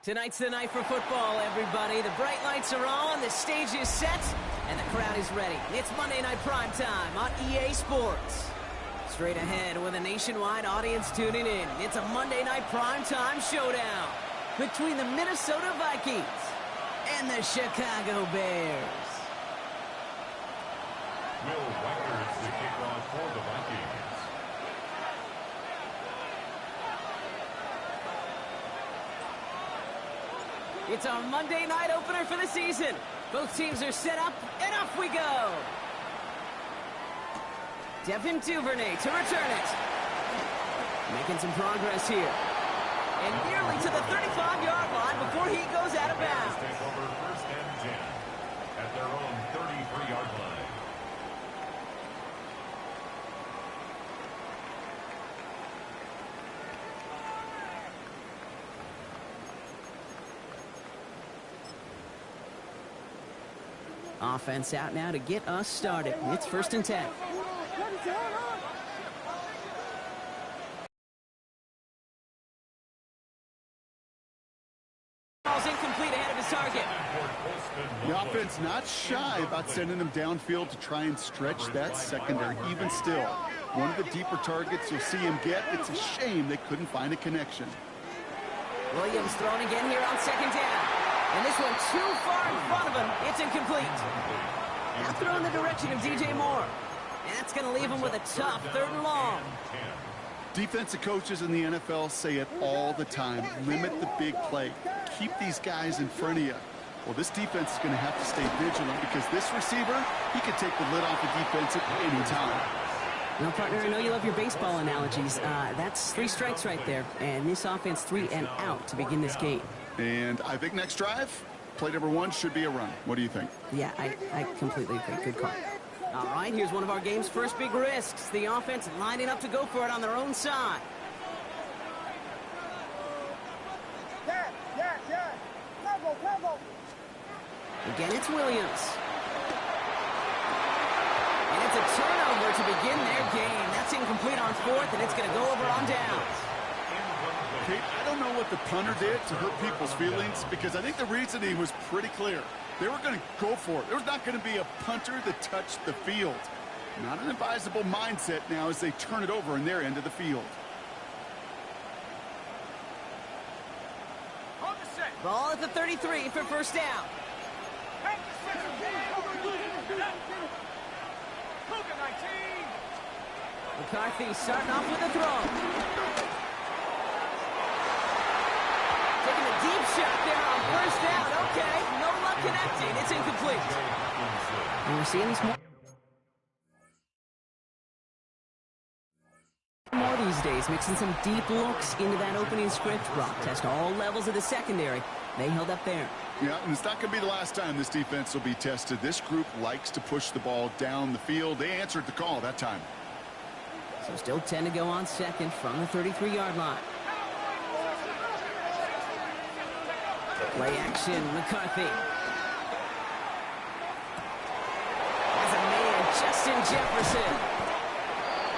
Tonight's the night for football, everybody. The bright lights are on, the stage is set, and the crowd is ready. It's Monday Night Primetime on EA Sports. Straight ahead with a nationwide audience tuning in. It's a Monday Night Primetime showdown between the Minnesota Vikings and the Chicago Bears. Wk1 is the kickoff for the Vikings. It's our Monday night opener for the season. Both teams are set up, and off we go. Devin Duvernay to return it. Making some progress here. And nearly to the 35-yard line before he goes out of bounds. Take over first and 10 at their own 33-yard line. Offense out now to get us started. It's first and 10. Ball's incomplete ahead of his target. The offense not shy about sending them downfield to try and stretch that secondary. Even still, one of the deeper targets you'll see him get. It's a shame they couldn't find a connection. Williams thrown again here on second down. And this one too far in front of him. It's incomplete. Now throw in the direction of DJ Moore. And that's going to leave him with a tough 3rd and long. Defensive coaches in the NFL say it all the time. Limit the big play. Keep these guys in front of you. Well, this defense is going to have to stay vigilant because this receiver, he could take the lid off the defense at any time. Well, partner, I know you love your baseball analogies. That's 3 strikes right there. And this offense 3 and out to begin this game. And I think next drive, play number 1 should be a run. What do you think? Yeah, I completely agree. Good call. All right, here's one of our game's first big risks. The offense lining up to go for it on their own side. Again, it's Williams. And it's a turnover to begin their game. That's incomplete on 4th, and it's going to go over on downs. Okay, I don't know what the punter did to hurt people's feelings because I think the reasoning was pretty clear. They were going to go for it. There was not going to be a punter that touched the field. Not an advisable mindset now as they turn it over in their end of the field. Ball at the 33 for first down. McCarthy starting off with a throw. Taking a deep shot there on first down. Okay, no luck connecting. It's incomplete. And we're seeing this more these days, mixing some deep looks into that opening script. Brock test all levels of the secondary. They held up there. Yeah, and it's not going to be the last time this defense will be tested. This group likes to push the ball down the field. They answered the call that time. So still 10 to go on second from the 33-yard line. Play action, McCarthy. As a man, Justin Jefferson.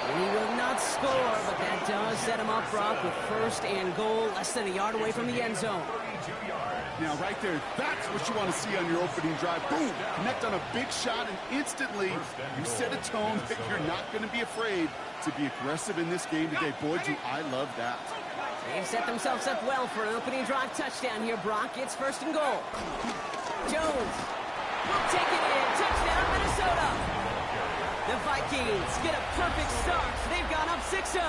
And he will not score, but that does set him up, Brock, with first and goal, less than a yard away from the end zone. Now, right there, that's what you want to see on your opening drive. Boom! Connect on a big shot, and instantly you set a tone that you're not going to be afraid to be aggressive in this game today. Boy, do I love that. They've set themselves up well for an opening drive touchdown here, Brock. It's first and goal. Jones will take it in. Touchdown, Minnesota. The Vikings get a perfect start. They've gone up 6-0.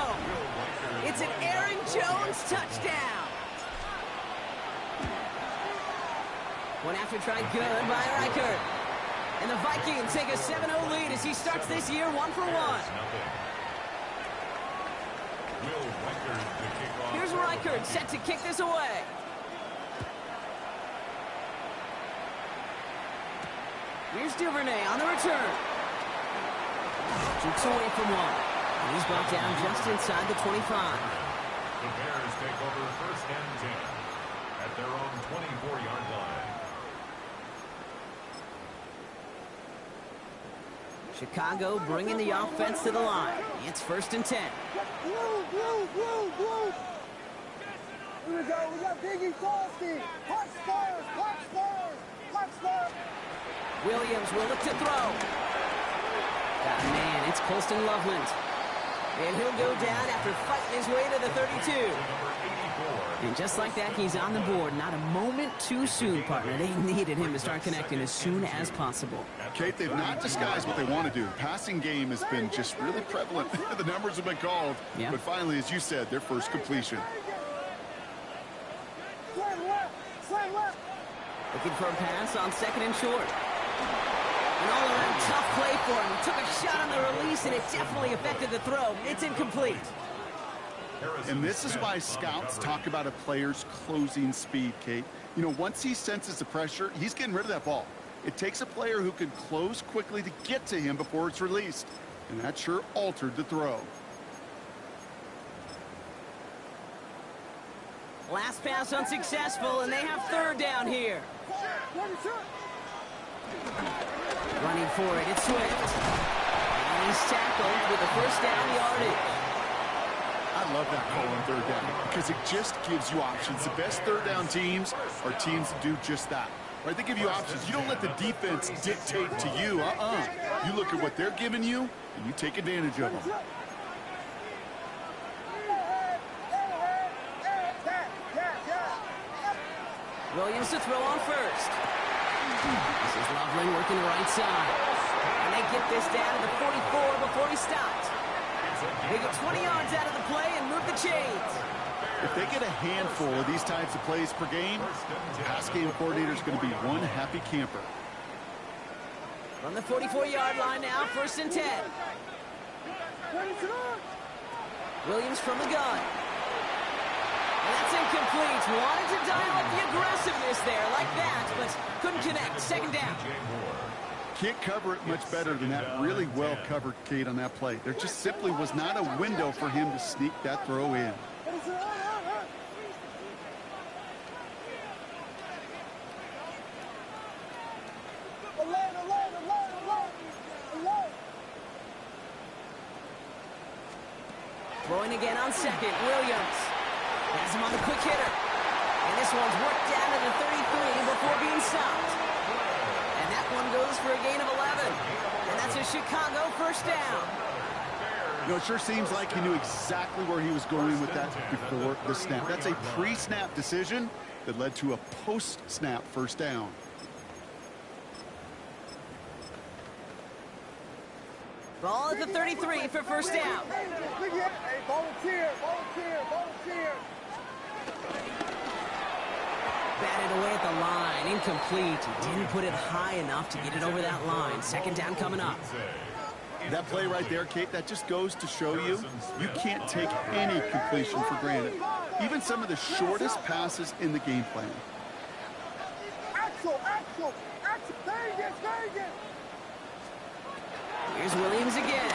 It's an Aaron Jones touchdown. One after try good by Reichert. And the Vikings take a 7-0 lead as he starts this year 1-for-1. Here's Reichert set to kick this away. Here's Duvernay on the return. Jukes away from one. And he's brought down just inside the 25. The Bears take over first and 10 at their own 24-yard line. Chicago bringing the offense to the line. It's first and 10. Here we go. We got Williams will look to throw. Ah, man, it's Colston Loveland. And he'll go down after fighting his way to the 32. And just like that, he's on the board. Not a moment too soon, partner. They needed him to start connecting as soon as possible. Kate, they've not disguised what they want to do. Passing game has been just really prevalent. The numbers have been called. Yeah. But finally, as you said, their first completion. Looking for a pass on second and short. An all-around tough play for him. He took a shot on the release, and it definitely affected the throw. It's incomplete. And this is why scouts talk about a player's closing speed, Kate. You know, once he senses the pressure, he's getting rid of that ball. It takes a player who can close quickly to get to him before it's released. And that sure altered the throw. Last pass unsuccessful, and they have third down here. Running for it, it's Swift. And he's tackled with a first down yardage. I love that call on third down because it just gives you options. The best third down teams are teams that do just that. Right? They give you options. You don't let the defense dictate to you. You look at what they're giving you, and you take advantage of them. Williams to throw on first. This is Loveland working the right side. And they get this down to the 44 before he stops. They get 20 yards out of the play and move the chains. If they get a handful of these types of plays per game, the pass game coordinator is going to be one happy camper. From the 44-yard line now, first and 10. Williams from the gun. And that's incomplete. Wanted to dial up the aggressiveness there like that, but couldn't connect. Second down. Can't cover it much better than that. Really well covered, Kate, on that play. There just simply was not a window for him to sneak that throw in. Throwing again on second, Williams. Has him on the quick hitter. And this one's worked down to the 33 before being stopped. And that one goes for a gain of 11. And that's a Chicago first down. You know, it sure seems like he knew exactly where he was going with that before the snap. That's a pre-snap decision that led to a post-snap first down. Ball at the 33 for first down. Hey, volunteer. Batted away at the line, incomplete. He didn't put it high enough to get it over that line. Second down coming up. That play right there, Kate, that just goes to show you can't take any completion for granted. Even some of the shortest passes in the game plan. Axel. Vegas. Here's Williams again.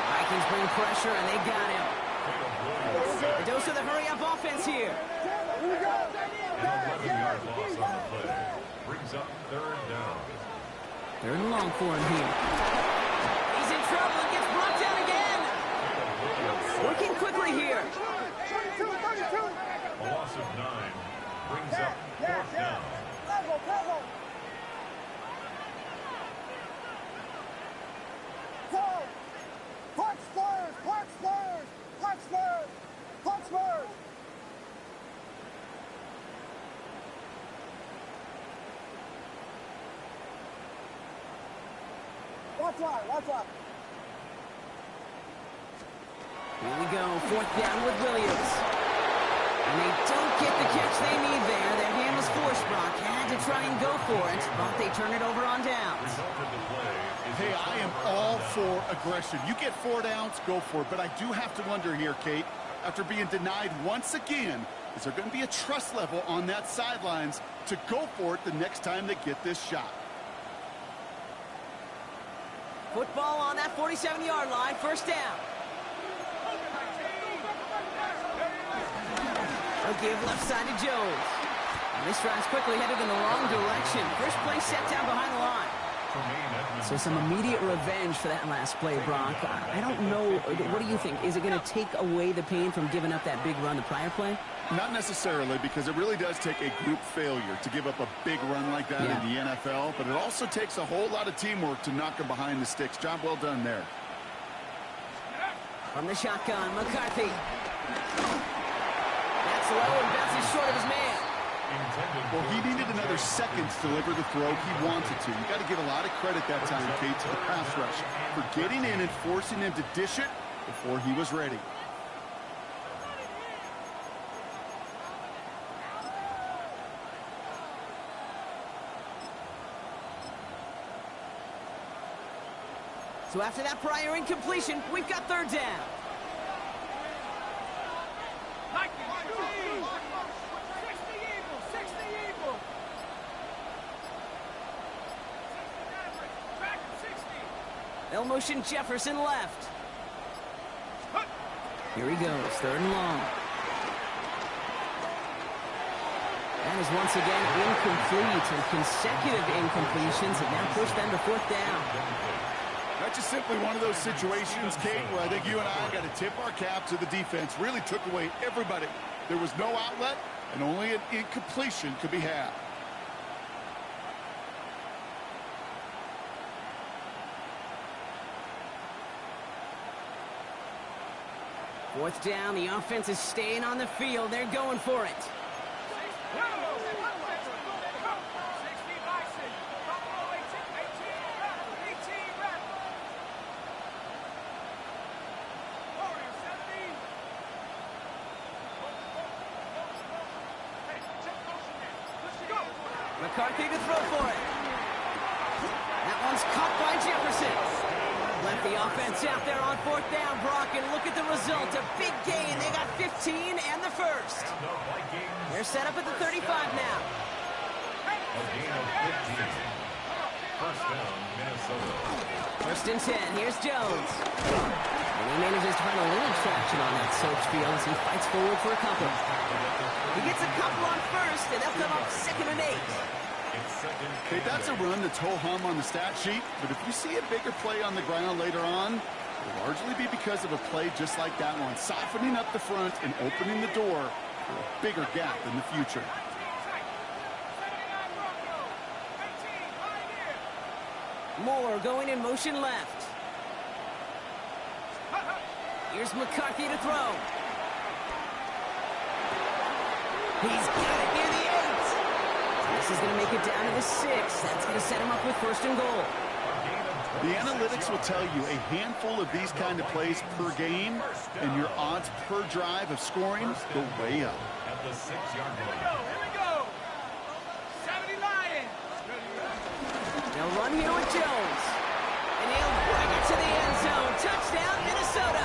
Vikings bring pressure, and they got him. A dose of the hurry-up offense here. 11-yard loss on the play. Brings up third down. Third and long for him here. He's in trouble and gets brought down again. Working quickly here. A loss of 9 brings up fourth down. Watch out. Here we go, fourth down with Williams. And they don't get the catch they need there. Their hand was forced, Brock. Had to try and go for it, but they turn it over on downs. Hey, I am all for aggression. You get 4 downs, go for it. But I do have to wonder here, Kate, after being denied once again, is there going to be a trust level on that sidelines to go for it the next time they get this shot? Football on that 47-yard line, first down. They'll give left side to Jones. And this drive's quickly headed in the wrong direction. First play set down behind the line. So some immediate revenge for that last play, Brock. I don't know. What do you think? Is it going to take away the pain from giving up that big run the prior play? Not necessarily, because it really does take a group failure to give up a big run like that in the NFL, but it also takes a whole lot of teamwork to knock him behind the sticks. Job well done there. From the shotgun, McCarthy. That's low and bounces short of his man. Well, he needed another second to deliver the throw he wanted to. You got to give a lot of credit that time, Kate, to the pass rush for getting in and forcing him to dish it before he was ready. So after that prior incompletion, we've got third down. They'll motion Jefferson left. Here he goes, third and long. That is once again incomplete, and consecutive incompletions have now pushed them to fourth down. That's just simply one of those situations, Kate, where I think you and I got to tip our cap to the defense. Really took away everybody. There was no outlet, and only an incompletion could be had. Fourth down, the offense is staying on the field. They're going for it. McCarthy to throw for it. That one's caught by Jefferson. Left the offense out there on fourth down, Brock, and look at the result. A big gain. They got 15 and the first. They're set up at the 35 now. A gain of 15. First down, Minnesota. First and 10. Here's Jones. And he manages to find a little traction on that search field as he fights forward for a couple. He gets a couple on first, and they'll come up second and 8. Okay, that's a run that's ho-hum on the stat sheet, but if you see a bigger play on the ground later on, it'll largely be because of a play just like that one, softening up the front and opening the door for a bigger gap in the future. Moore going in motion left. Here's McCarthy to throw. He's got it near the 8. This is going to make it down to the 6. That's going to set him up with first and goal. The analytics will tell you a handful of these kind of plays per game, and your odds per drive of scoring go way up. At the 6-yard line. Here we go. 70 Lions. They'll run here with Jones. And he'll bring it to the end zone. Touchdown, Minnesota.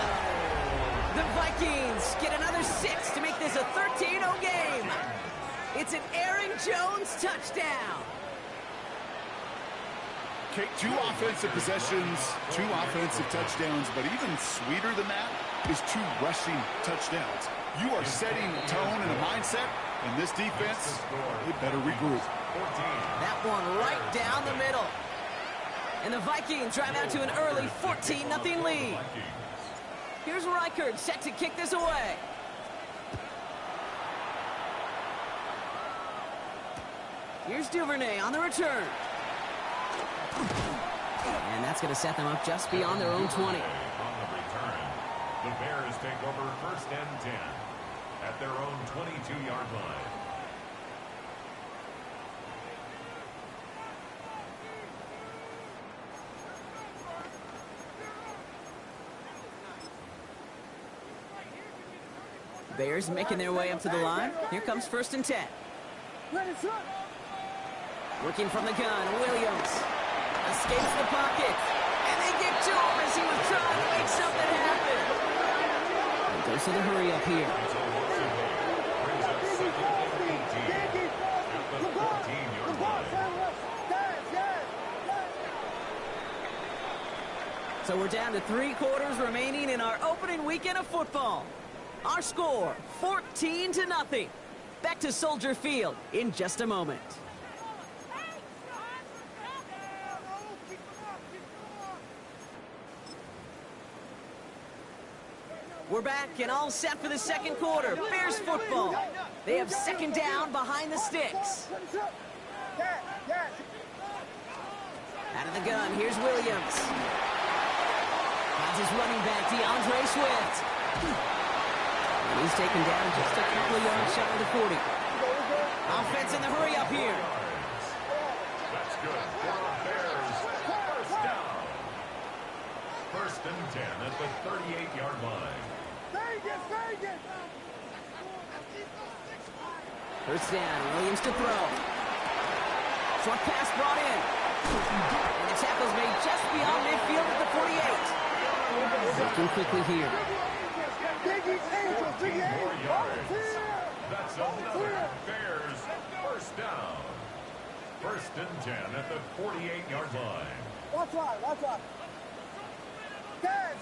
The Vikings get another 6 to make this a 13-0 game. It's an Aaron Jones touchdown. Okay, 2 offensive possessions, 2 offensive touchdowns, but even sweeter than that is 2 rushing touchdowns. You are setting a tone and a mindset, and this defense, they better regroup. That one right down the middle. And the Vikings drive out to an early 14-0 lead. Here's Reichard set to kick this away. Here's Duvernay on the return. And that's going to set them up just beyond their own 20. On the return, the Bears take over first and 10 at their own 22-yard line. Bears making their way up to the line. Here comes first and 10. Working from the gun, Williams escapes the pocket, and they get to him as he was trying to make something happen. And goes to the hurry up here. So we're down to 3 quarters remaining in our opening weekend of football. Our score, 14-0. Back to Soldier Field in just a moment. We're back and all set for the second quarter. Bears football. They have second down behind the sticks. Out of the gun, here's Williams. Finds his running back, DeAndre Swift. And he's taken down just a couple of yards shy of the 40. Offense in the hurry up here. That's good for the Bears. First down. First and 10 at the 38-yard line. First down, Williams to throw. Short pass brought in. And the tackle's made just beyond midfield at the 48. Looking quickly here. 14 more yards. That's another Bears first down. First and 10 at the 48-yard line. Watch out. Yes.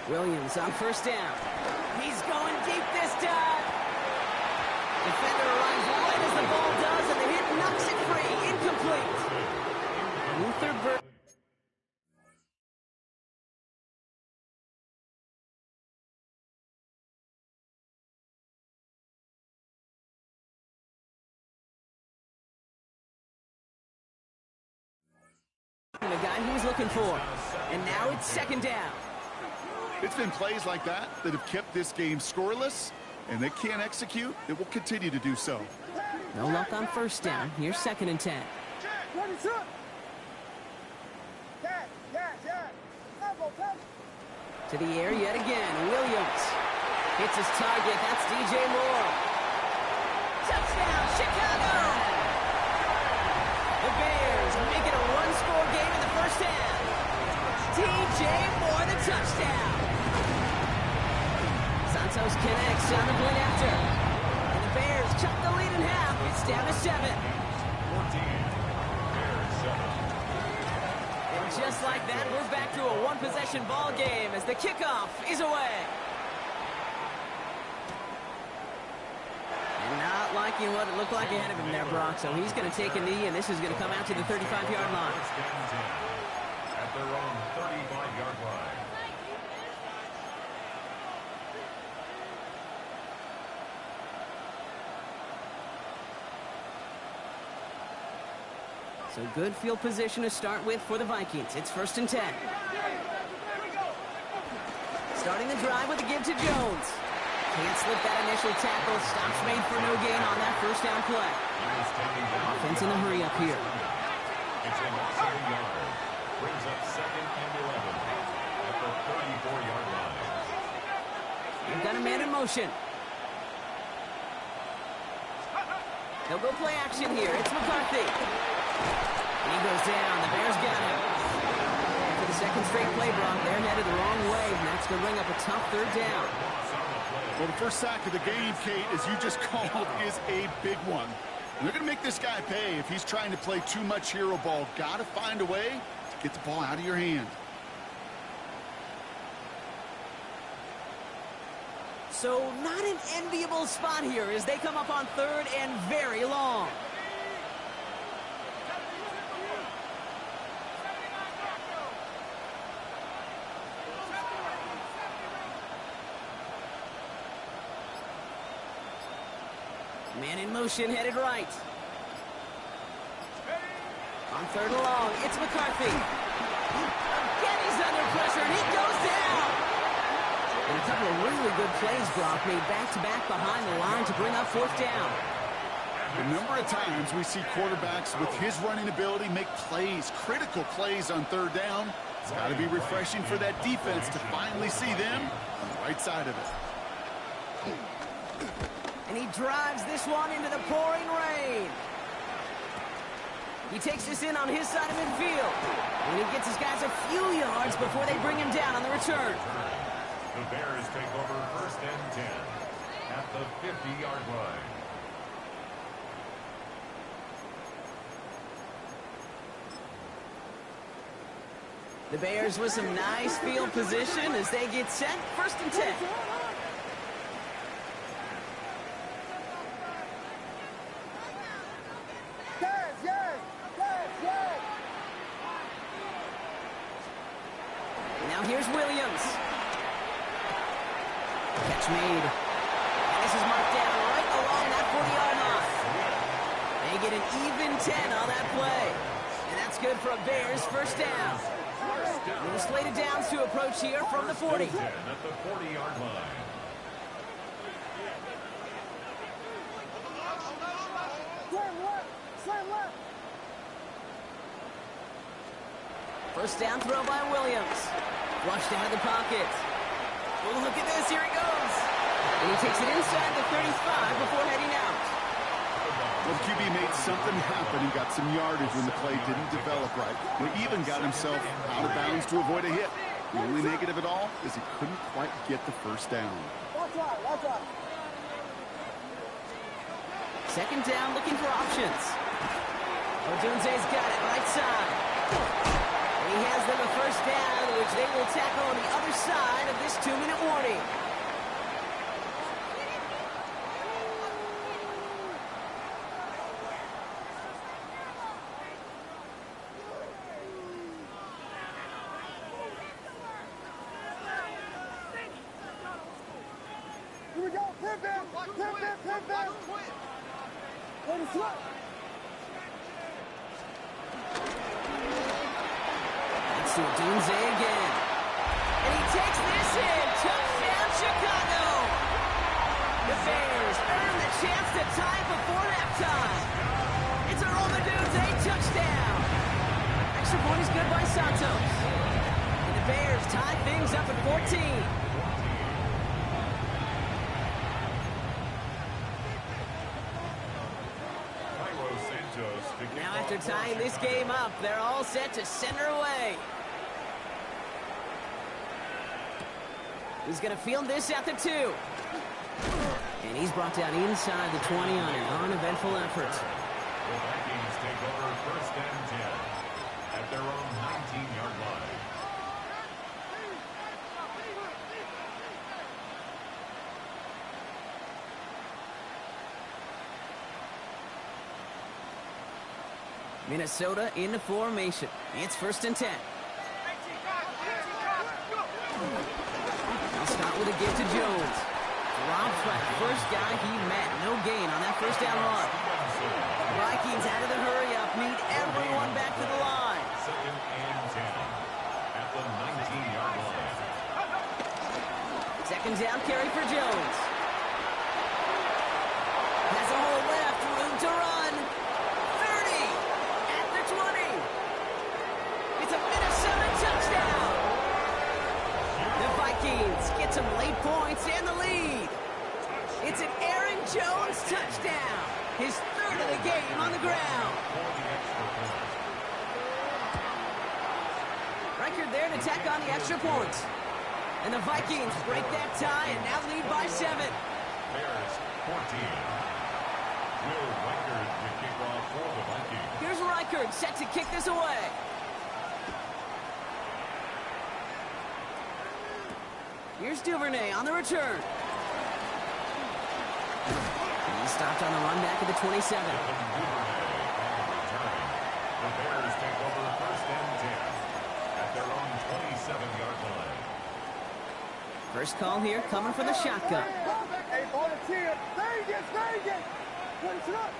Williams on first down. He's going deep this time. Defender arrives right as the ball does, and the hit knocks it free. Incomplete. Luther Burke. The guy he was looking for. And now it's second down. It's been plays like that that have kept this game scoreless, and they can't execute. It will continue to do so. No luck on first down. Here's second and 10. To the air yet again. Williams hits his target. That's DJ Moore. Touchdown, Chicago! The Bears make it a one-score game in the first half. DJ Moore, the touchdown. Santos connects on the point after. And the Bears cut the lead in half. It's down to 7. 14. Bears 7. And just like that, we're back to a one-possession ball game as the kickoff is away. And not liking what it looked like ahead of him there, Brock. So he's going to take a knee, and this is going to come out to the 35-yard line. First and 10 at their own 35-yard line. So good field position to start with for the Vikings. It's first and 10. Starting the drive with a give to Jones. Can't slip that initial tackle. Stops made for no gain on that first down play. Offense in the hurry up here. It's a loss of a yard. Brings up second and 11 at the 34-yard line. You've got a man in motion. They'll go play action here. It's McCarthy. And he goes down. The Bears got him. For the second straight play, Brock, they're headed the wrong way, and that's going to bring up a tough third down. Well, the first sack of the game, Kate, as you just called, is a big one. And they're going to make this guy pay if he's trying to play too much hero ball. Got to find a way to get the ball out of your hand. So not an enviable spot here as they come up on third and very long. Man in motion, headed right. On third and long, it's McCarthy. Again, he's under pressure, and he goes down. And a couple of really good plays, Brock, made back-to-back behind the line to bring up fourth down. A number of times we see quarterbacks with his running ability make plays, critical plays on third down. It's got to be refreshing for that defense to finally see them on the right side of it. And he drives this one into the pouring rain. He takes this in on his side of midfield. And he gets his guys a few yards before they bring him down on the return. The Bears take over first and 10 at the 50-yard line. The Bears with some nice field position as they get set. First and 10. here's Williams. Catch made. And this is marked down right along that 40-yard line. They get an even 10 on that play. And that's good for a Bears first down. And the slated downs to approach here from the 40. At the 40-yard line. First down throw by Williams. Flushed out of the pocket. Oh, look at this. Here he goes. And he takes it inside the 35 before heading out. Well, the QB made something happen and got some yardage when the play didn't develop right. He even got himself out of bounds to avoid a hit. The only negative at all is he couldn't quite get the first down. Second down, looking for options. Odunze's got it right side. And he has them a first down, which they will tackle on the other side of this 2-minute warning. Here we go, pivot. Let it slip. That's to Odunze again. And he takes this in. Touchdown, Chicago. The Bears earn the chance to tie before halftime. It's a Odunze touchdown. Extra point is good by Santos. And the Bears tie things up at 14. Now after tying this game up, they're all set to center away. He's going to field this at the 2. And he's brought down inside the 20 on an uneventful effort. The Vikings take over first and 10 at their own 19-yard line. Minnesota in the formation. It's first and 10. I'll start with a give to Jones. Drops by the first guy he met. No gain on that first down run. Vikings out of the hurry-up. Need everyone back to the line. Second and 10 at the 19-yard line. Second down carry for Jones. Has a hole left. Room to run. 30. At the 20. It's a Minnesota touchdown. The Vikings get some late points and the lead. It's an Aaron Jones touchdown. His third of the game on the ground. Record there to tack on the extra point. And the Vikings break that tie and now lead by 7. Bears 14. Will Reichard to kick off for the Vikings. Here's Reichard set to kick this away. Here's Duvernay on the return. He stopped on the run back at the 27. The Bears take over first and 10 at their own 27-yard line. First call here coming from the shotgun. Hey, volunteer. Vegas. Put it up.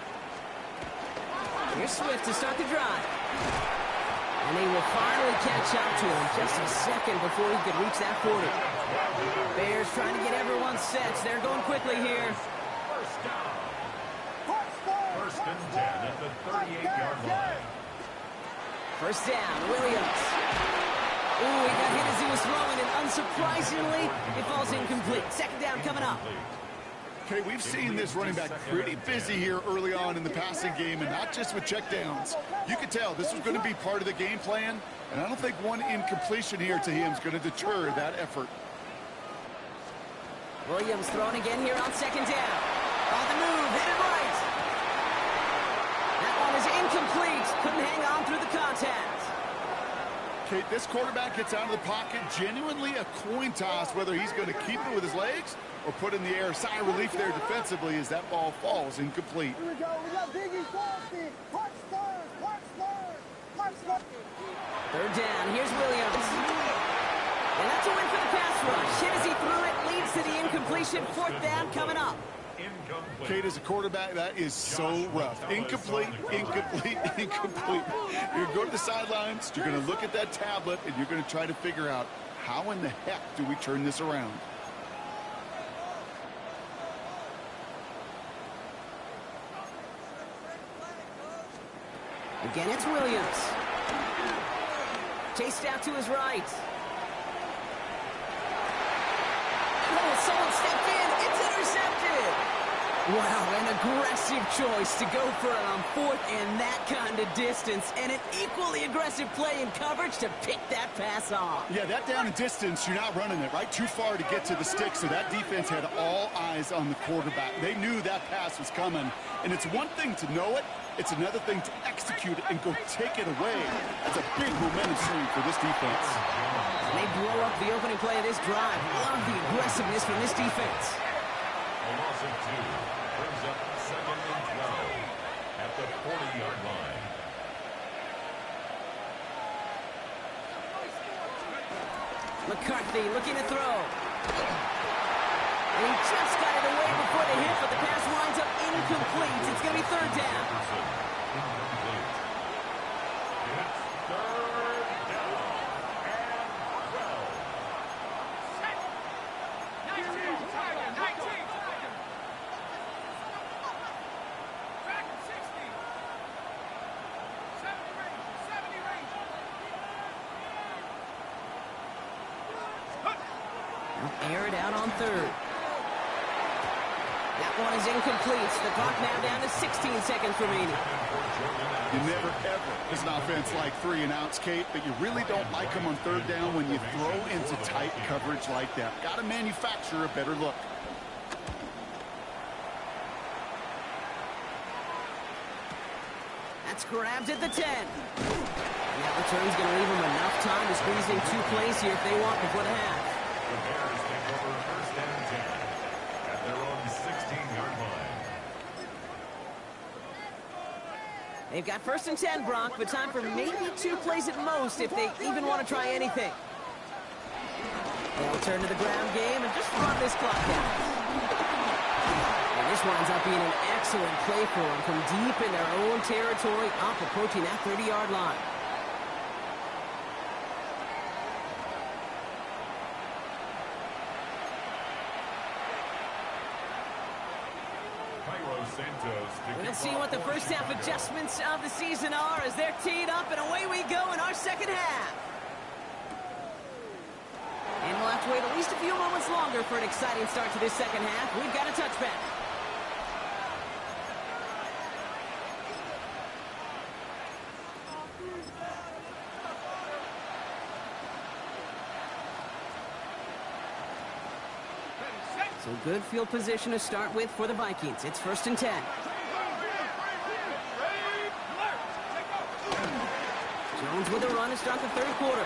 Here's Swift to start the drive. And they will finally catch up to him just a second before he could reach that 40. Bears trying to get everyone set. They're going quickly here. First down. First and 10 at the 38-yard line. First down, Williams. Ooh, he got hit as he was throwing, and unsurprisingly, it falls incomplete. Second down coming up. Okay, we've seen this running back pretty busy here early on in the passing game, and not just with checkdowns. You could tell this was going to be part of the game plan, and I don't think one incompletion here to him is going to deter that effort. Williams thrown again here on second down. On the move, hit it right. That one is incomplete. Couldn't hang on through the contact. Okay, this quarterback gets out of the pocket, genuinely a coin toss whether he's going to keep it with his legs or put in the air. Sigh of relief there defensively as that ball falls incomplete. Here we go. We got Biggie Crosby. Punch third. Third down, here's Williams. And hit as he threw it, leads to the incompletion. Fourth down coming up. Kate, as a quarterback, that is so rough. Incomplete, incomplete, incomplete. You're going to go to the sidelines, you're going to look at that tablet, and you're going to try to figure out how in the heck do we turn this around. Again, it's Williams. Chased out to his right. Oh, someone stepped in. It's intercepted. Wow, an aggressive choice to go for it on fourth and that kind of distance, and an equally aggressive play in coverage to pick that pass off. Yeah, that down and distance, you're not running it, right? Too far to get to the stick, so that defense had all eyes on the quarterback. They knew that pass was coming, and it's one thing to know it, it's another thing to execute it and go take it away. That's a big momentum swing for this defense. They blow up the opening play of this drive. Love the aggressiveness from this defense. A loss of 2 brings up 2nd and 12 at the 40-yard line. McCarthy looking to throw. And he just got it away before the hit, but the pass winds up incomplete. It's going to be third down. Incomplete. It's third down and 12. 19. Back at 60. 70 range. 70 range. They'll air it out on third. That one is incomplete. The clock now down to 16 seconds remaining. You never, ever, as an offense, like 3 and outs, Kate, but you really don't like them on third down when you throw into tight coverage like that. Got to manufacture a better look. That's grabbed at the 10. And that return's going to leave them enough time to squeeze in 2 plays here if they want before the half. The Bears take over first and 10 at their own 16-yard line. They've got first and 10, Brock, but time for maybe 2 plays at most if they even want to try anything. They'll turn to the ground game and just run this clock out. And this winds up being an excellent play for them from deep in their own territory, up approaching that 30-yard line. We'll see what the first half adjustments of the season are as they're teed up, and away we go in our second half. And we'll have to wait at least a few moments longer for an exciting start to this second half. We've got a touchback. So good field position to start with for the Vikings. It's first and 10. Jones with a run to start the third quarter.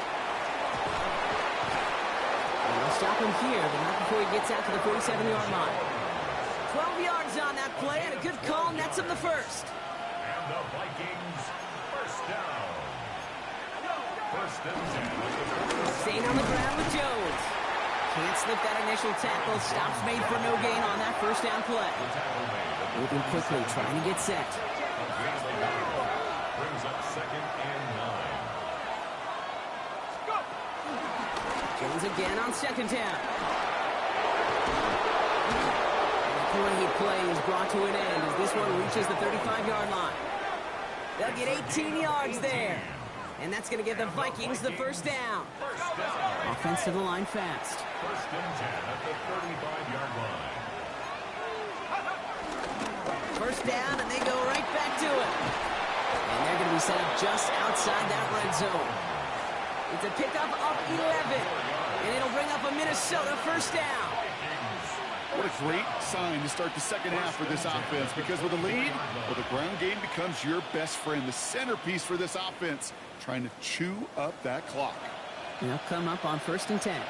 And they'll stop him here, but not before he gets out to the 47-yard line. 12 yards on that play, and a good call nets him the first. And the Vikings first down. First and 10. Staying on the ground with Jones. Can't slip that initial tackle. Stops made for no gain on that first down play. Moving quickly, trying to get set. Brings up second and 9. Jones again on second down. And the point play is brought to an end as this one reaches the 35-yard line. They'll get 18 yards there. And that's going to give the Vikings the first down. Offense to the line fast. First and 10 at the 35-yard line. First down, and they go right back to it. And they're going to be set up just outside that red zone. It's a pickup of 11. And it'll bring up a Minnesota first down. What a great sign to start the second half for this offense, because with a lead, well, the ground game becomes your best friend, the centerpiece for this offense, trying to chew up that clock. They'll come up on first and 10.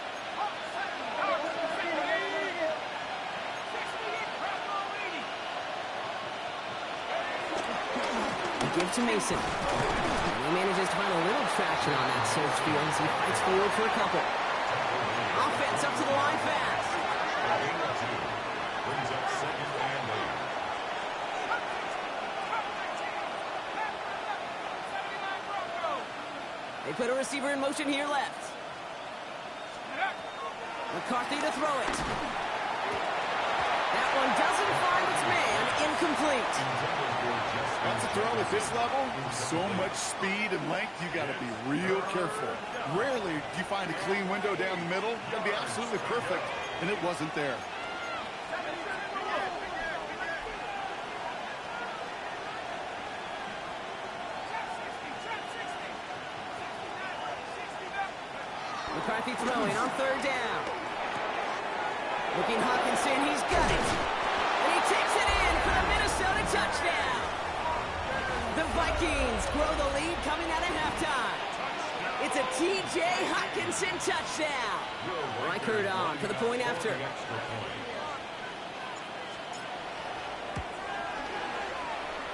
Give to Mason. And he manages to find a little traction on that search field as he fights forward for a couple. Offense up to the line put a receiver in motion here left. McCarthy to throw it. That one doesn't find its man. Incomplete. That's a throw at this level. So much speed and length, you got to be real careful. Rarely do you find a clean window down the middle. Got to be absolutely perfect, and it wasn't there. McCarthy throwing on third down. Looking Hawkinson, he's got it. And he takes it in for the Minnesota touchdown. The Vikings grow the lead coming out of halftime. It's a T.J. Hawkinson touchdown. Reichert on for the point after.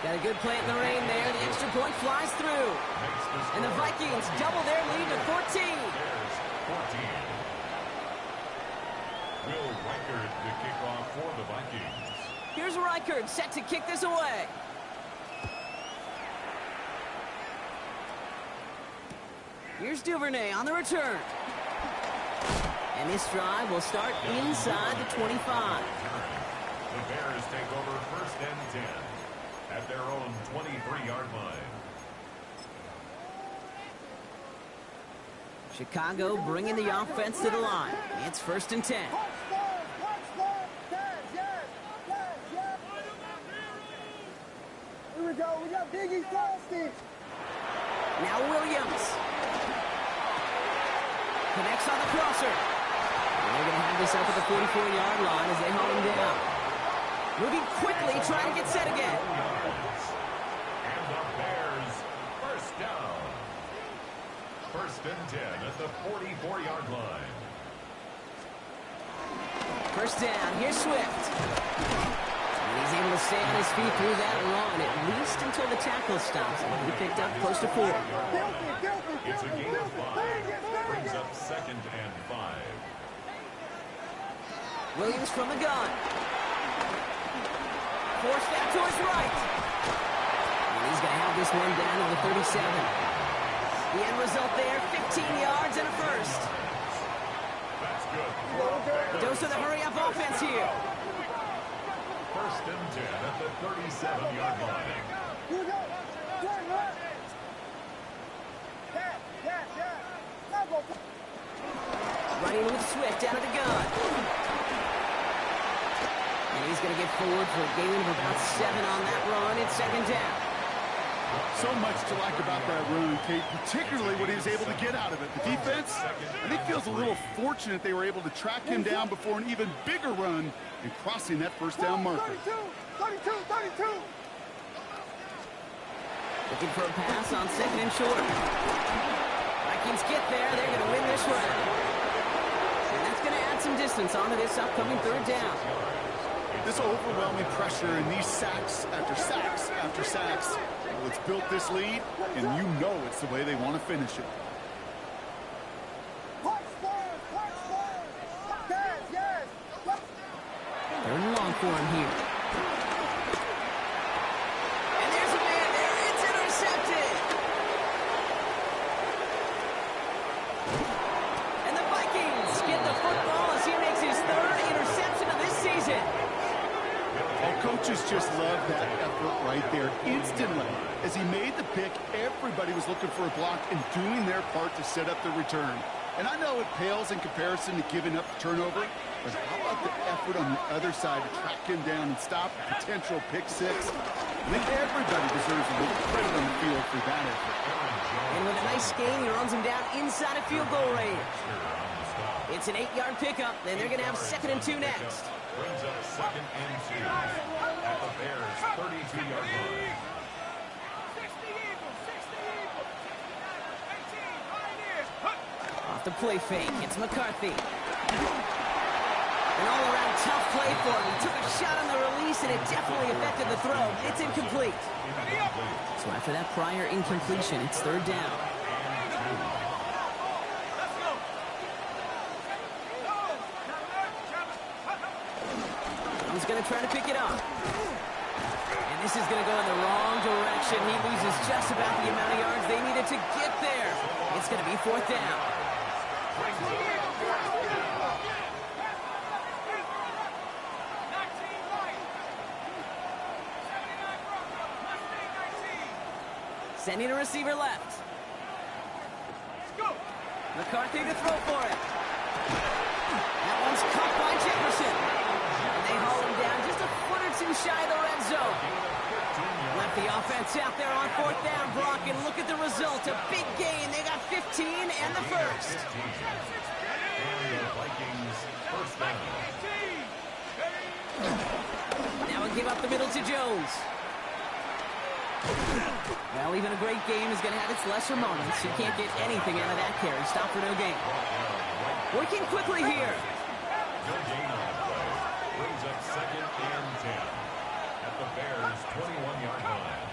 Got a good plant in the rain there. The extra point flies through. And the Vikings double their lead to 14. Will Reichert to kick off for the Vikings. Here's Reichert set to kick this away. Here's Duvernay on the return. And this drive will start inside the 25. The Bears take over first and 10 at their own 23-yard line. Chicago bringing the offense to the line. It's first and 10. Here we go. We got Biggie Frosty. Now Williams. Connects on the crosser. And they're going to have this up at the 44-yard line as they haul him down. Moving quickly, trying to get set again. And the Bears first down. First and 10 at the 44-yard line. First down, here's Swift. And he's able to stay on his feet through that run, at least until the tackle stops him. He picked up close to 4. It's a gain of 5. Brings up second and 5. Williams from the gun. Forced out to his right. And he's going to have this one down to the 37. The end result there, 15 yards and a first. That's good. A dose of the hurry-up offense here. First and 10 at the 37-yard line. Here we go. Turn right. Running with Swift out of the gun. And he's going to get forward for a gain of about 7 on that run. It's second down. So much to like about that run, Kate, particularly what he was able to get out of it. The defense, I think, feels a little fortunate they were able to track him down before an even bigger run and crossing that first down marker. 32. Looking for a pass on second and short. Vikings get there. They're going to win this round. And that's going to add some distance onto this upcoming third down. This overwhelming pressure and these sacks after sacks after sacks, well, it's built this lead, and you know it's the way they want to finish it. Third and long for him here. And there's a man there. It's intercepted. And the Vikings get the football as he makes his third interception of this season. Well, coaches just love that effort right there. Instantly, as he made the pick, everybody was looking for a block and doing their part to set up the return. And I know it pales in comparison to giving up the turnover, but how about the effort on the other side to track him down and stop a potential pick six? I think everybody deserves a little credit on the field for that effort. And with a nice gain, he runs him down inside of field goal range. It's an 8-yard pickup, then they're going to have second and 2 next. Brings up second and 2 at the Bears' 32-yard line. 60 Eagles, 60 Eagles, 18, Pioneers, Off the play fake, it's McCarthy. An all-around tough play for him. He took a shot on the release, and it definitely affected the throw. It's incomplete. So after that prior incompletion, it's third down. He's going to try to pick it up. And this is going to go in the wrong direction. He loses just about the amount of yards they needed to get there. It's going to be 4th down. Sending a receiver left. McCarthy to throw for it. That one's caught by Jefferson. And they haul him down just a foot or two shy of the red zone. Left the offense out there on 4th down, Brock, and look at the result. A big gain. They got 15 and the first. And the Vikings first down. Now we give up the middle to Jones. Well, even a great game is going to have its lesser moments. You can't get anything out of that carry. Stop for no gain. Working quickly here. No gain on the play. Brings up 2nd and 10 at the Bears' 21-yard line.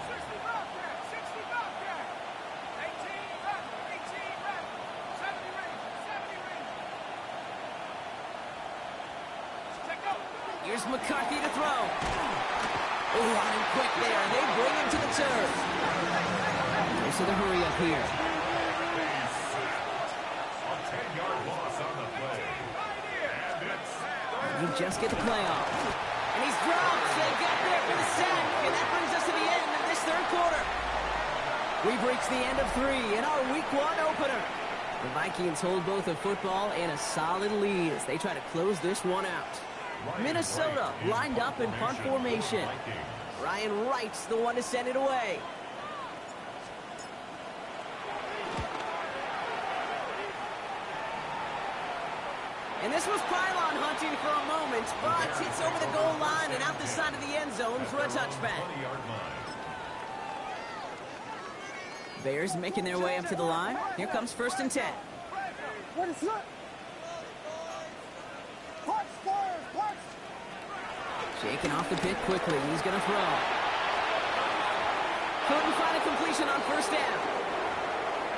Here's McCarthy to throw. Oh, on him quick there. They bring him to the turf. There's the hurry up here. A 10-yard loss on the play. And it's You just get the play off. And he's dropped. They got there for the sack. And that brings us to the end of this 3rd quarter. We've reached the end of 3 in our Week 1 opener. The Vikings hold both a football and a solid lead as they try to close this one out. Minnesota lined up in punt formation. Ryan Wright's the one to send it away. And this was pylon hunting for a moment, but it's over the goal line and out the side of the end zone for a touchback. Bears making their way up to the line. Here comes 1st and 10. What is that? Punch, Spurs, punch! Shaking off the pit quickly. He's going to throw. Couldn't find a completion on 1st down.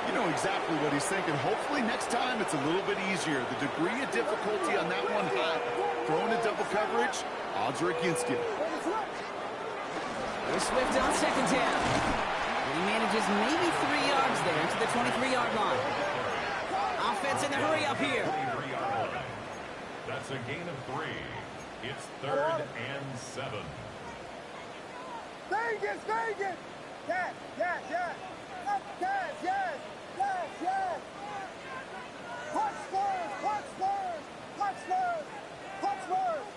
You know exactly what he's thinking. Hopefully next time it's a little bit easier. The degree of difficulty on that one high. Throwing a double coverage, odds are against you. Here's Swift on 2nd down. And he manages maybe 3 yards there to the 23-yard line. Offense in the hurry up here. That's a gain of 3. It's 3rd and 7. Vegas, Vegas! Yes, yes, yes! Up, yes, yes! Yes, yes! Punch, Spurs, punch, Spurs! Punch, Spurs! Punch, Spurs!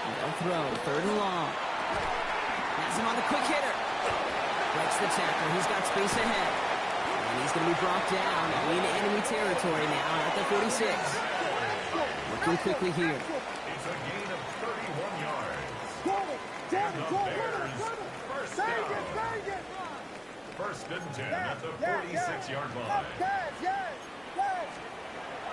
No throw, 3rd and long. Has him on the quick hitter. Breaks the tackle. He's got space ahead. And he's going to be brought down in enemy territory now at the 46. Working quickly here. It's a gain of 31 yards. Damn it, The Bears first Vegas, down. Vegas! 1st and 10 at the 46-yard line. Yes, yes, yes!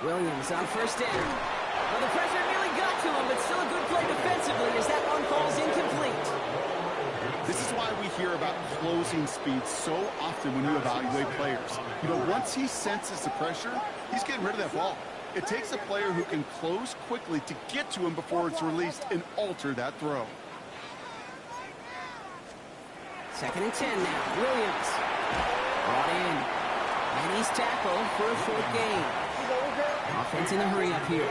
Williams on 1st down. Well, the pressure nearly got to him, but still a good play defensively as that one falls incomplete. This is why we hear about closing speed so often when you evaluate players. You know, once he senses the pressure, he's getting rid of that ball. It takes a player who can close quickly to get to him before it's released and alter that throw. 2nd and 10 now. Williams. Brought in. And he's tackled for a short gain. Offense in the hurry up here.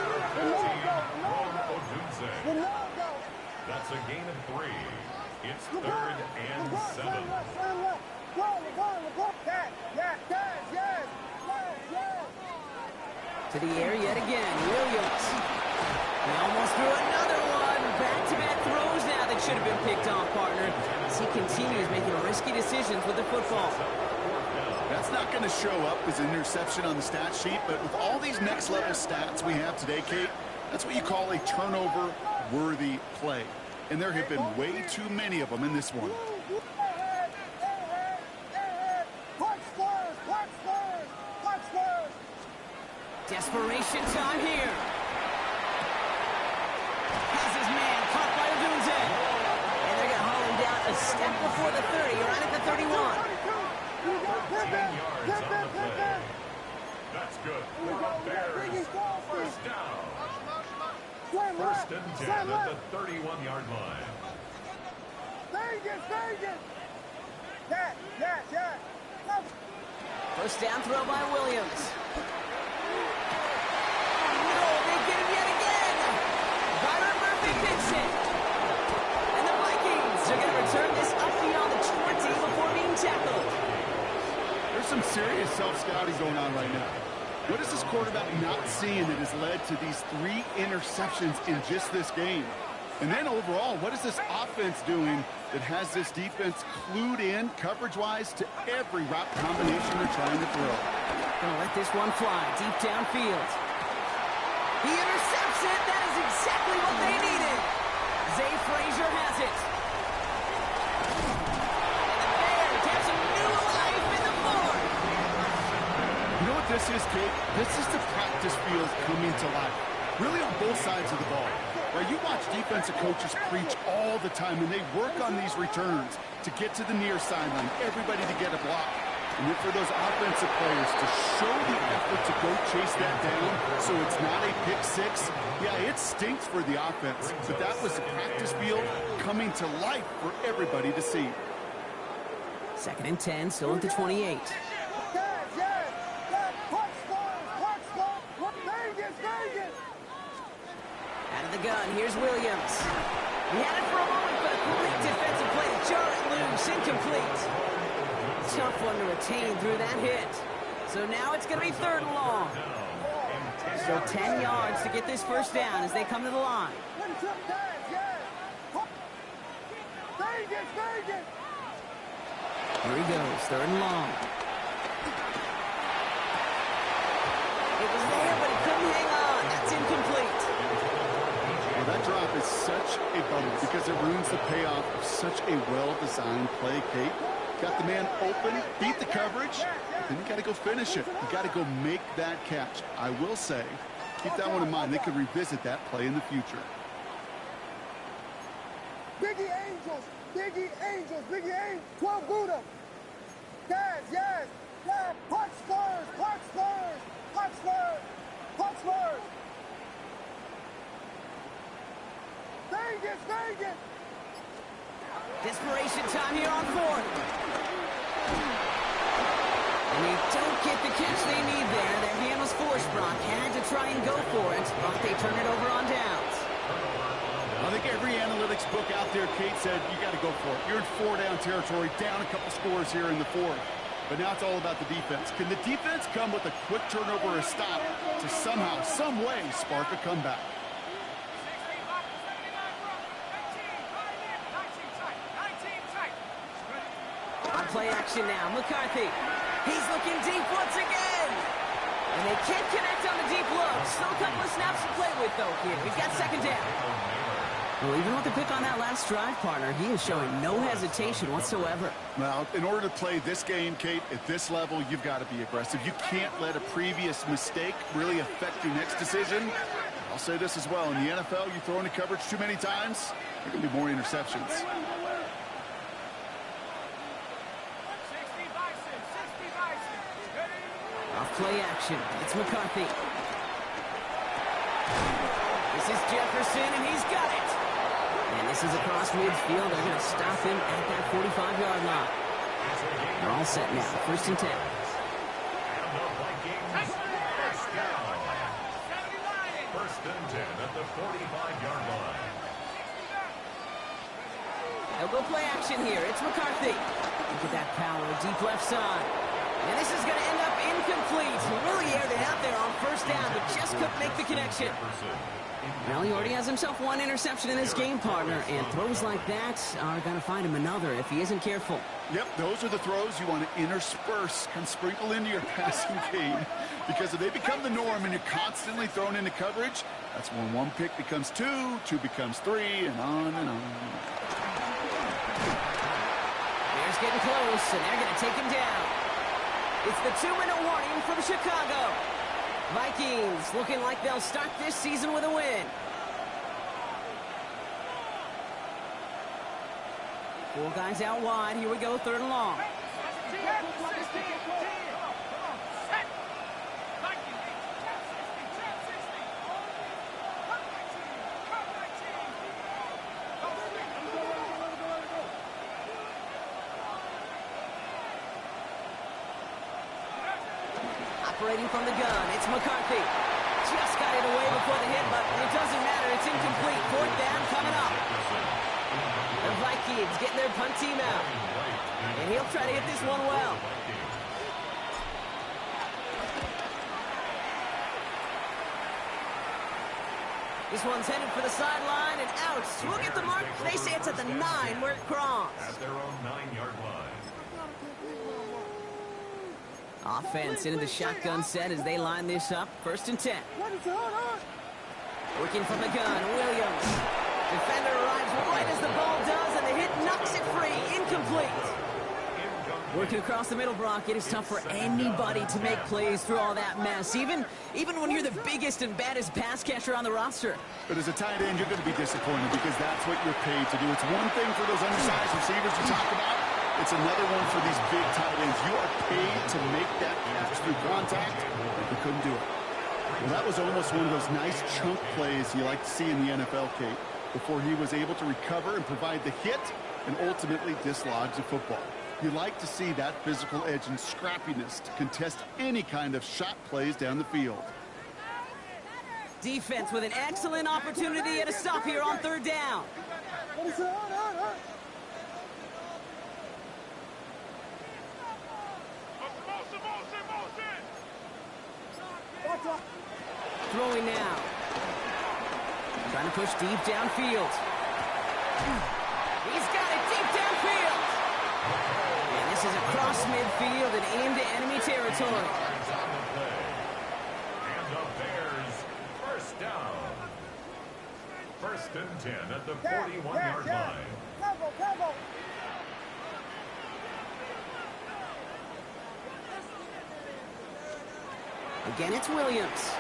That's a gain of 3. It's 3rd and 7. To the air yet again. Williams. He almost threw another one. Back-to-back throws now that should have been picked off, partner. As he continues making risky decisions with the football. That's not going to show up as an interception on the stat sheet, but with all these next-level stats we have today, Kate, that's what you call a turnover-worthy play. And there have been way too many of them in this one. Desperation time here. Has his man caught by Odunze. And they're going to haul him down a step before the 30, right at the 31. 10 yards on the play. That's good. Bears first down. 1st and 10 at the 31-yard line. Vegas, Vegas! Yes, yes, yes! First down throw by Williams. No, they get him yet again. Byron Murphy picks it. And the Vikings are going to return this up beyond the 20 before being tackled. There's some serious self-scouting going on right now. What is this quarterback not seeing that has led to these 3 interceptions in just this game? And then overall, what is this offense doing that has this defense clued in coverage-wise to every route combination they're trying to throw? Gonna let this one fly deep downfield. He intercepts it. That is exactly what they needed. Zay Frazier has it. And the Bears have some new life in the fourth. You know what this is, Kate? This is the practice field coming to life. Really on both sides of the ball. Right, you watch defensive coaches preach all the time, and they work on these returns to get to the near sideline, everybody to get a block. And then for those offensive players to show the effort to go chase that down so it's not a pick six, yeah, it stinks for the offense. But that was the practice field coming to life for everybody to see. 2nd and 10, still at the 28. Out of the gun, here's Williams. He had it for a moment, but a great defensive play to jar it loose, incomplete. Tough one to retain through that hit. So now it's going to be 3rd and long. So 10 yards to get this first down as they come to the line. Here he goes, 3rd and long. It was there, but he couldn't hang on. That's incomplete. Well, that drop is such a bummer because it ruins the payoff of such a well-designed play, Kate. Got the man open, beat the coverage, then you got to go finish it. You got to go make that catch. I will say, keep that one in mind. They could revisit that play in the future. Biggie Angels, Biggie Angels, Biggie Angels, 12 Buddha. Guys, yes, yeah, punch Spurs, punch Spurs, punch Spurs, punch Spurs. Vegas, Vegas. Desperation time here on 4th. And they don't get the catch they need there. Their hand was forced. Brock had to try and go for it, but they turn it over on downs. I think every analytics book out there, Kate, said you got to go for it. You're in 4-down territory, down a couple scores here in the 4th. But now it's all about the defense. Can the defense come with a quick turnover or a stop to somehow, some way, spark a comeback? On play action now, McCarthy. He's looking deep once again. And they can't connect on the deep look. Still a couple of snaps to play with, though, here. We've got 2nd down. Well, even with the pick on that last drive, partner, he is showing no hesitation whatsoever. Well, in order to play this game, Kate, at this level, you've got to be aggressive. You can't let a previous mistake really affect your next decision. I'll say this as well. In the NFL, you throw into coverage too many times, there can be more interceptions. Off play action. It's McCarthy. This is Jefferson, and he's got it. And this is across midfield. They're going to stop him at that 45-yard line. They're all set now. 1st and 10. First and 10 at the 45-yard line. They'll go play action here. It's McCarthy. Look at that power. Deep left side. And this is going to end up incomplete. He really aired it out there on 1st down, but just couldn't make the connection. Well, he already has himself 1 interception in this game, partner, and throws like that are going to find him another if he isn't careful. Yep, those are the throws you want to intersperse and sprinkle into your passing game, because if they become the norm and you're constantly thrown into coverage, that's when 1 pick becomes 2, 2 becomes 3, and on and on. Bears getting close, and they're going to take him down. It's the 2-minute warning from Chicago. Vikings looking like they'll start this season with a win. 4 guys out wide. Here we go, 3rd and long. operating from the gun. It's McCarthy. Just got it away before the hit, but it doesn't matter. It's incomplete. Fourth down coming up. The Vikings getting their punt team out. And he'll try to hit this one well. This one's headed for the sideline and out. We'll get the mark. They say it's at the 9 where it crossed. At their own 9-yard line. Offense into the shotgun set as they line this up. 1st and 10. Working from the gun, Williams. Defender arrives right as the ball does, and the hit knocks it free. Incomplete. Working across the middle, Brock, it is tough for anybody to make plays through all that mess, even when you're the biggest and baddest pass catcher on the roster. But as a tight end, you're going to be disappointed because that's what you're paid to do. It's one thing for those undersized receivers you talk about. It's another one for these big tight ends. You are paid to make that catch through contact, and you couldn't do it. Well, that was almost one of those nice chunk plays you like to see in the NFL, Kate, before he was able to recover and provide the hit and ultimately dislodge the football. You like to see that physical edge and scrappiness to contest any kind of shot plays down the field. Defense with an excellent opportunity at a stop here on 3rd down. Throwing now. Trying to push deep downfield. He's got it deep downfield. And this is across midfield and into enemy territory. And the Bears, 1st down. 1st and 10 at the 41-yard line. Again, it's Williams.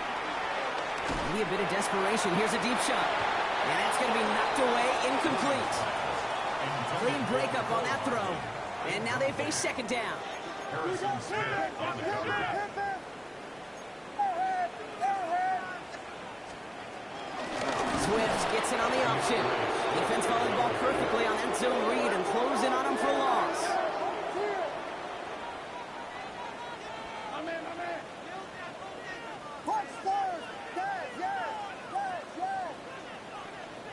Maybe a bit of desperation. Here's a deep shot. And that's going to be knocked away, incomplete. Clean breakup on that throw. And now they face 2nd down. Harrison Smith on the cover. Swift gets it on the option. Defense following the ball perfectly on that zone read and closing on him for a loss.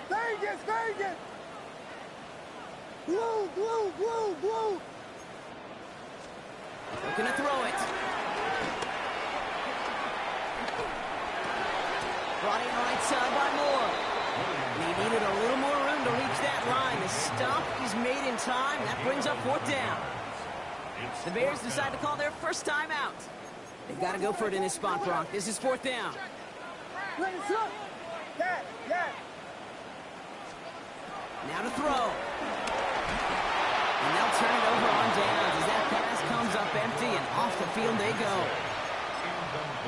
Vegas! Blue! Looking to throw it. Brought in right side by Moore. He needed a little more room to reach that line. The stop is made in time. That brings up 4th down. The Bears decide to call their first timeout. They've got to go for it in this spot, Brock. This is 4th down. Now to throw. And they'll turn it over on downs as that pass comes up empty and off the field they go.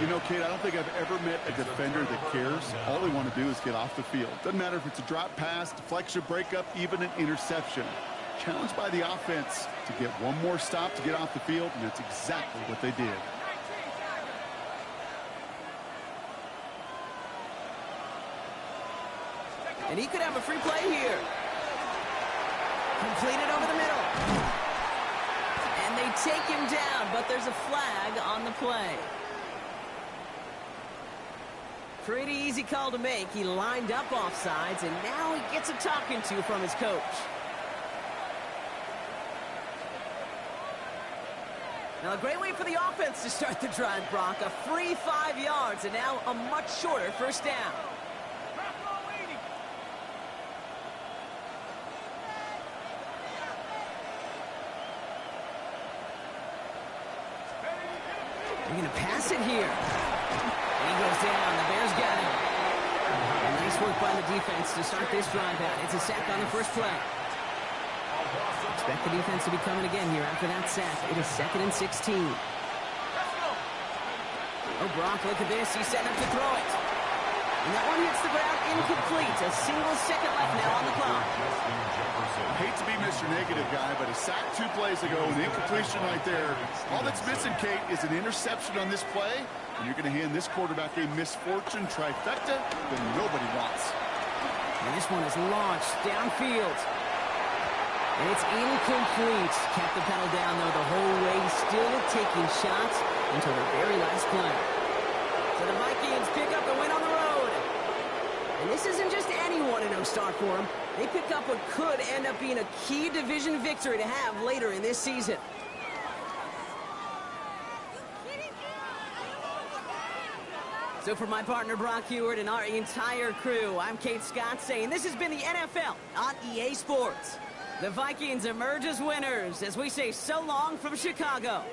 You know, Kate, I don't think I've ever met a defender that cares. All they want to do is get off the field. Doesn't matter if it's a drop pass, deflection, breakup, even an interception. Challenged by the offense to get one more stop to get off the field, and that's exactly what they did. And he could have a free play here. Completed over the middle. And they take him down, but there's a flag on the play. Pretty easy call to make. He lined up offsides, and now he gets a talking to from his coach. Now, a great way for the offense to start the drive, Brock. A free 5 yards, and now a much shorter 1st down. They're going to pass it here. And he goes down. The Bears got him. And nice work by the defense to start this drive out. It's a sack on the first play. Expect the defense to be coming again here after that sack. It is 2nd and 16. Oh, Brock, look at this. He's setting up to throw it. And that one hits the ground incomplete. A single second left now on the clock. I hate to be Mr. Negative guy, but a sack 2 plays ago, an incompletion right there. All that's missing, Kate, is an interception on this play, and you're going to hand this quarterback a misfortune trifecta that nobody wants. And this one is launched downfield. And it's incomplete. Kept the pedal down, though, the whole way. Still taking shots. until the very last play. So the Vikings pick up the win on the road. And this isn't just any 1-0 start for them. They pick up what could end up being a key division victory to have later in this season. So for my partner Brock Heward and our entire crew, I'm Kate Scott saying this has been the NFL on EA Sports. The Vikings emerge as winners as we say so long from Chicago.